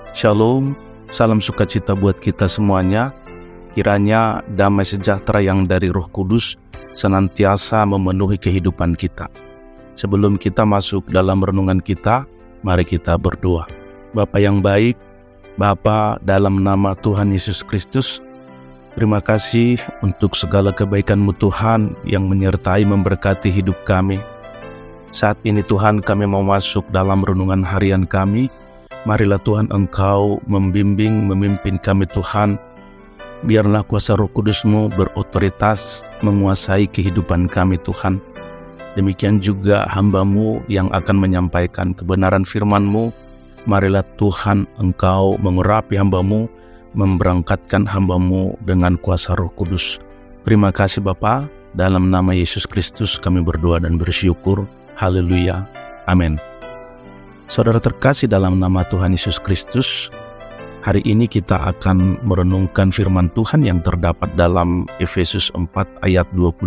Shalom, salam sukacita buat kita semuanya. Kiranya damai sejahtera yang dari Roh Kudus senantiasa memenuhi kehidupan kita. Sebelum kita masuk dalam renungan kita, mari kita berdoa. Bapa yang baik, Bapa dalam nama Tuhan Yesus Kristus, terima kasih untuk segala kebaikan-Mu Tuhan yang menyertai memberkati hidup kami. Saat ini Tuhan, kami mau masuk dalam renungan harian kami. Marilah Tuhan Engkau membimbing, memimpin kami Tuhan. Biarlah kuasa Roh Kudus-Mu berotoritas menguasai kehidupan kami Tuhan. Demikian juga hamba-Mu yang akan menyampaikan kebenaran firman-Mu. Marilah Tuhan Engkau mengurapi hamba-Mu, memberangkatkan hamba-Mu dengan kuasa Roh Kudus. Terima kasih Bapa, dalam nama Yesus Kristus kami berdoa dan bersyukur. Haleluya. Amin. Saudara terkasih dalam nama Tuhan Yesus Kristus, hari ini kita akan merenungkan firman Tuhan yang terdapat dalam Efesus 4 ayat 25.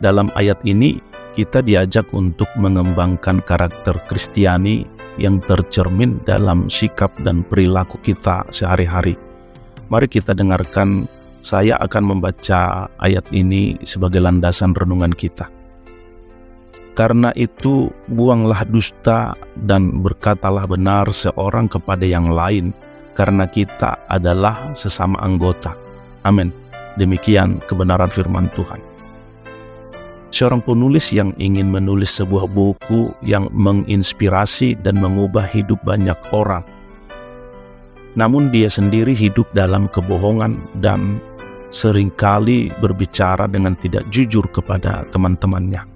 Dalam ayat ini kita diajak untuk mengembangkan karakter Kristiani yang tercermin dalam sikap dan perilaku kita sehari-hari. Mari kita dengarkan, saya akan membaca ayat ini sebagai landasan renungan kita. Karena itu, buanglah dusta dan berkatalah benar seorang kepada yang lain, karena kita adalah sesama anggota. Amin. Demikian kebenaran firman Tuhan. Seorang penulis yang ingin menulis sebuah buku yang menginspirasi dan mengubah hidup banyak orang. Namun dia sendiri hidup dalam kebohongan dan seringkali berbicara dengan tidak jujur kepada teman-temannya.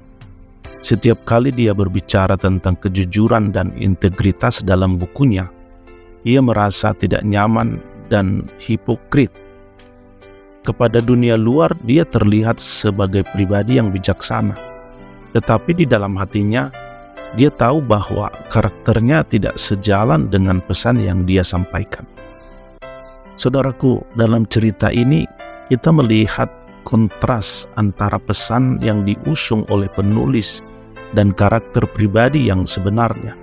Setiap kali dia berbicara tentang kejujuran dan integritas dalam bukunya, ia merasa tidak nyaman dan hipokrit. Kepada dunia luar, dia terlihat sebagai pribadi yang bijaksana. Tetapi di dalam hatinya, dia tahu bahwa karakternya tidak sejalan dengan pesan yang dia sampaikan. Saudaraku, dalam cerita ini, kita melihat kontras antara pesan yang diusung oleh penulis dan karakter pribadi yang sebenarnya.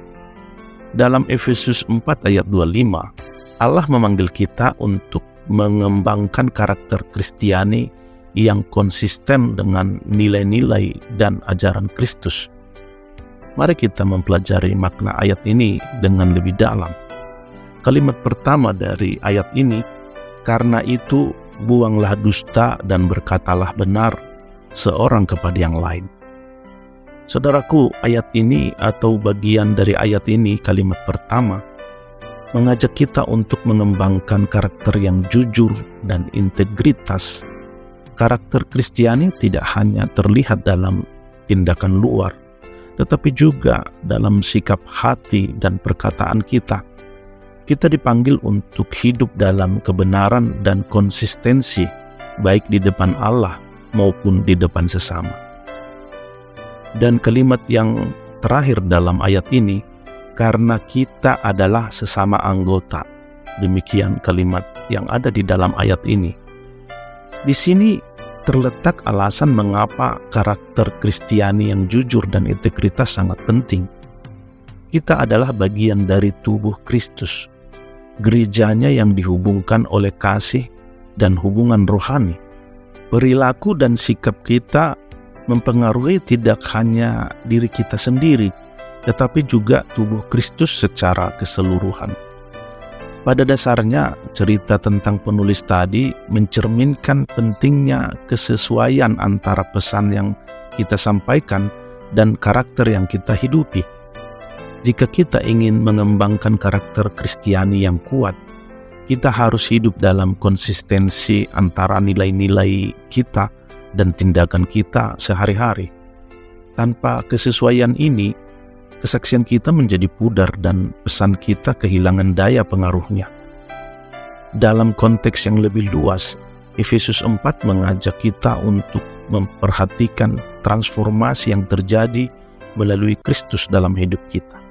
Dalam Efesus 4 ayat 25, Allah memanggil kita untuk mengembangkan karakter Kristiani yang konsisten dengan nilai-nilai dan ajaran Kristus. Mari kita mempelajari makna ayat ini dengan lebih dalam. Kalimat pertama dari ayat ini, karena itu buanglah dusta dan berkatalah benar seorang kepada yang lain. Saudaraku, ayat ini atau bagian dari ayat ini, kalimat pertama, mengajak kita untuk mengembangkan karakter yang jujur dan integritas. Karakter Kristiani tidak hanya terlihat dalam tindakan luar, tetapi juga dalam sikap hati dan perkataan kita. Kita dipanggil untuk hidup dalam kebenaran dan konsistensi, baik di depan Allah maupun di depan sesama. Dan kalimat yang terakhir dalam ayat ini, karena kita adalah sesama anggota. Demikian kalimat yang ada di dalam ayat ini. Di sini terletak alasan mengapa karakter Kristiani yang jujur dan integritas sangat penting. Kita adalah bagian dari tubuh Kristus, gerejanya yang dihubungkan oleh kasih dan hubungan rohani. Perilaku dan sikap kita mempengaruhi tidak hanya diri kita sendiri, tetapi juga tubuh Kristus secara keseluruhan. Pada dasarnya, cerita tentang penulis tadi mencerminkan pentingnya kesesuaian antara pesan yang kita sampaikan dan karakter yang kita hidupi. Jika kita ingin mengembangkan karakter Kristiani yang kuat, kita harus hidup dalam konsistensi antara nilai-nilai kita dan tindakan kita sehari-hari. Tanpa kesesuaian ini, kesaksian kita menjadi pudar dan pesan kita kehilangan daya pengaruhnya. Dalam konteks yang lebih luas, Efesus 4 mengajak kita untuk memperhatikan transformasi yang terjadi melalui Kristus dalam hidup kita.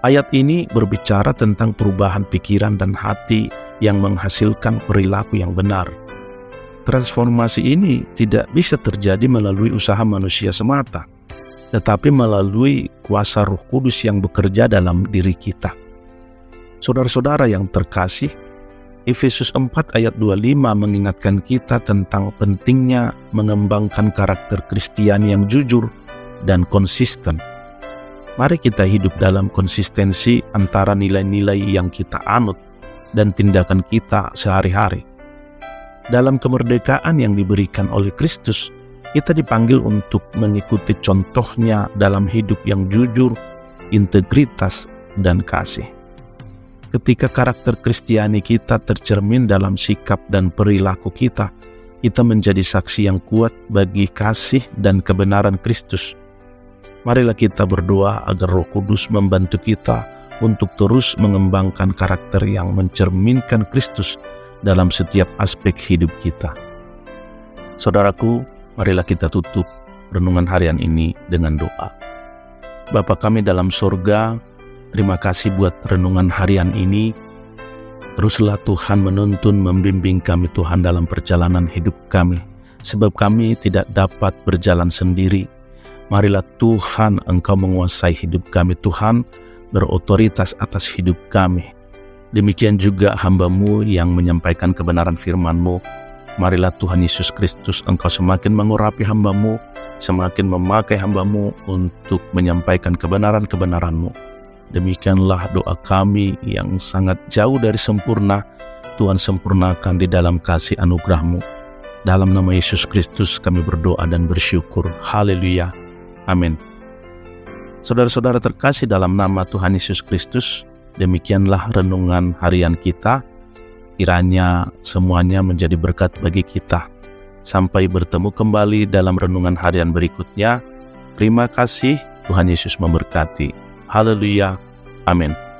Ayat ini berbicara tentang perubahan pikiran dan hati yang menghasilkan perilaku yang benar. Transformasi ini tidak bisa terjadi melalui usaha manusia semata, tetapi melalui kuasa Roh Kudus yang bekerja dalam diri kita. Saudara-saudara yang terkasih, Efesus 4 ayat 25 mengingatkan kita tentang pentingnya mengembangkan karakter Kristiani yang jujur dan konsisten. Mari kita hidup dalam konsistensi antara nilai-nilai yang kita anut dan tindakan kita sehari-hari. Dalam kemerdekaan yang diberikan oleh Kristus, kita dipanggil untuk mengikuti contohnya dalam hidup yang jujur, integritas, dan kasih. Ketika karakter Kristiani kita tercermin dalam sikap dan perilaku kita menjadi saksi yang kuat bagi kasih dan kebenaran Kristus. Marilah kita berdoa agar Roh Kudus membantu kita untuk terus mengembangkan karakter yang mencerminkan Kristus dalam setiap aspek hidup kita. Saudaraku, marilah kita tutup renungan harian ini dengan doa. Bapa kami dalam surga, terima kasih buat renungan harian ini. Teruslah Tuhan menuntun, membimbing kami Tuhan dalam perjalanan hidup kami. Sebab kami tidak dapat berjalan sendiri. Marilah Tuhan Engkau menguasai hidup kami Tuhan, berotoritas atas hidup kami. Demikian juga hamba-Mu yang menyampaikan kebenaran firman-Mu. Marilah Tuhan Yesus Kristus Engkau semakin mengurapi hamba-Mu, semakin memakai hamba-Mu untuk menyampaikan kebenaran-kebenaran-Mu. Demikianlah doa kami yang sangat jauh dari sempurna, Tuhan sempurnakan di dalam kasih anugerah-Mu. Dalam nama Yesus Kristus kami berdoa dan bersyukur. Haleluya. Amin. Saudara-saudara terkasih dalam nama Tuhan Yesus Kristus, demikianlah renungan harian kita. Kiranya semuanya menjadi berkat bagi kita. Sampai bertemu kembali dalam renungan harian berikutnya. Terima kasih, Tuhan Yesus memberkati. Haleluya. Amin.